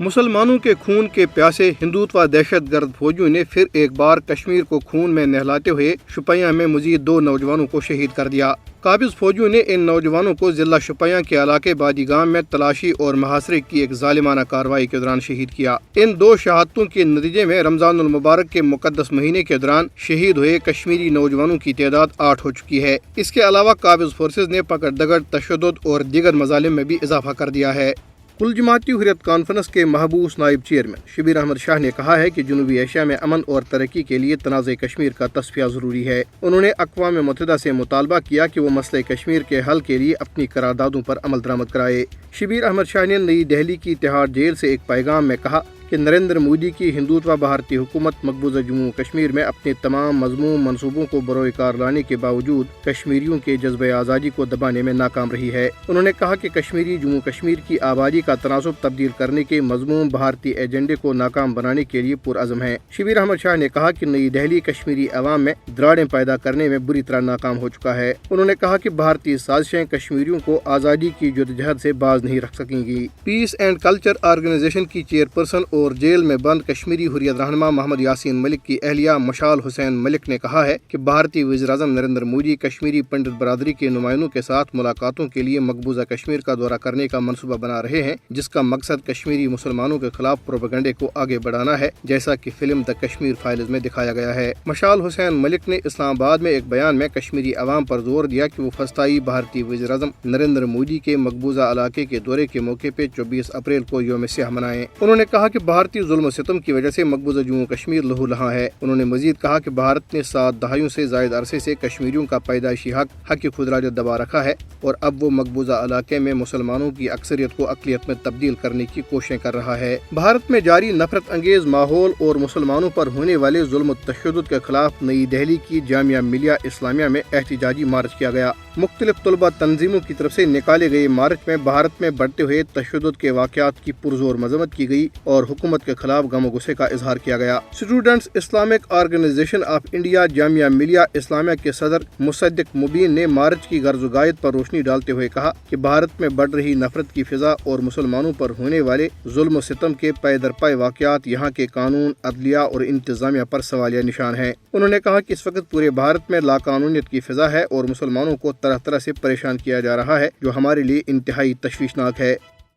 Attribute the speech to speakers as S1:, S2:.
S1: مسلمانوں کے خون کے پیاسے ہندوتوا دہشت گرد فوجیوں نے پھر ایک بار کشمیر کو خون میں نہلاتے ہوئے شوپیاں میں مزید 2 نوجوانوں کو شہید کر دیا۔ قابض فوجیوں نے ان نوجوانوں کو ضلع شوپیاں کے علاقے بادی گام میں تلاشی اور محاصرے کی ایک ظالمانہ کارروائی کے دوران شہید کیا۔ ان 2 شہادتوں کے نتیجے میں رمضان المبارک کے مقدس مہینے کے دوران شہید ہوئے کشمیری نوجوانوں کی تعداد 8 ہو چکی ہے۔ اس کے علاوہ قابض فورسز نے پکڑ دگڑ، تشدد اور دیگر مظالم میں بھی اضافہ کر دیا ہے۔ کل جماعتی حریت کانفرنس کے محبوس نائب چیئرمین شبیر احمد شاہ نے کہا ہے کہ جنوبی ایشیا میں امن اور ترقی کے لیے تنازع کشمیر کا تصفیہ ضروری ہے۔ انہوں نے اقوام متحدہ سے مطالبہ کیا کہ وہ مسئلہ کشمیر کے حل کے لیے اپنی قراردادوں پر عمل درآمد کرائے۔ شبیر احمد شاہ نے نئی دہلی کی تہاڑ جیل سے ایک پیغام میں کہا کہ نریندر مودی کی ہندوتوا بھارتی حکومت مقبوضہ جموں کشمیر میں اپنے تمام مذموم منصوبوں کو بروئے کار لانے کے باوجود کشمیریوں کے جذبہ آزادی کو دبانے میں ناکام رہی ہے۔ انہوں نے کہا کہ کشمیری جموں کشمیر کی آبادی کا تناسب تبدیل کرنے کے مذموم بھارتی ایجنڈے کو ناکام بنانے کے لیے پرعزم ہے۔ شبیر احمد شاہ نے کہا کہ نئی دہلی کشمیری عوام میں دراڑیں پیدا کرنے میں بری طرح ناکام ہو چکا ہے۔ انہوں نے کہا کہ بھارتی سازشیں کشمیریوں کو آزادی کی جدوجہد سے باز نہیں رکھ سکیں گی۔ پیس اینڈ کلچر آرگنائزیشن کی چیئرپرسن اور جیل میں بند کشمیری حریت رہنما محمد یاسین ملک کی اہلیہ مشال حسین ملک نے کہا ہے کہ بھارتی وزیر اعظم نریندر مودی کشمیری پنڈت برادری کے نمائندوں کے ساتھ ملاقاتوں کے لیے مقبوضہ کشمیر کا دورہ کرنے کا منصوبہ بنا رہے ہیں، جس کا مقصد کشمیری مسلمانوں کے خلاف پروپیگنڈے کو آگے بڑھانا ہے، جیسا کہ فلم دی کشمیر فائلز میں دکھایا گیا ہے۔ مشال حسین ملک نے اسلام آباد میں ایک بیان میں کشمیری عوام پر زور دیا کہ وہ فسطائی بھارتی وزیر اعظم نریندر مودی کے مقبوضہ علاقے کے دورے کے موقع پہ 24 اپریل کو یوم سیاہ منائیں۔ انہوں نے کہا کہ بھارتی ظلم و ستم کی وجہ سے مقبوضہ جموں کشمیر لہو لہاں ہے۔ انہوں نے مزید کہا کہ بھارت نے 7 دہائیوں سے زائد عرصے سے کشمیریوں کا پیدائشی حق خود راجت دبا رکھا ہے اور اب وہ مقبوضہ علاقے میں مسلمانوں کی اکثریت کو اقلیت میں تبدیل کرنے کی کوششیں کر رہا ہے۔ بھارت میں جاری نفرت انگیز ماحول اور مسلمانوں پر ہونے والے ظلم و تشدد کے خلاف نئی دہلی کی جامعہ ملیہ اسلامیہ میں احتجاجی مارچ کیا گیا۔ مختلف طلبہ تنظیموں کی طرف سے نکالے گئے مارچ میں بھارت میں بڑھتے ہوئے تشدد کے واقعات کی پرزور مذمت کی گئی اور حکومت کے خلاف غم و غصے کا اظہار کیا گیا۔ Students Islamic organisation of India Jamia Millia Islamia کے صدر مصدق مبین نے مارچ کی غرض و غایت پر روشنی ڈالتے ہوئے کہا کہ بھارت میں بڑھ رہی نفرت کی فضا اور مسلمانوں پر ہونے والے ظلم و ستم کے پے در پے واقعات یہاں کے قانون، عدلیہ اور انتظامیہ پر سوالیہ نشان ہیں۔ انہوں نے کہا کہ اس وقت پورے بھارت میں لاقانونیت کی فضا ہے اور مسلمانوں کو طرح طرح سے پریشان کیا جا رہا ہے، جو ہمارے لیے انتہائی تشویشناک ہے۔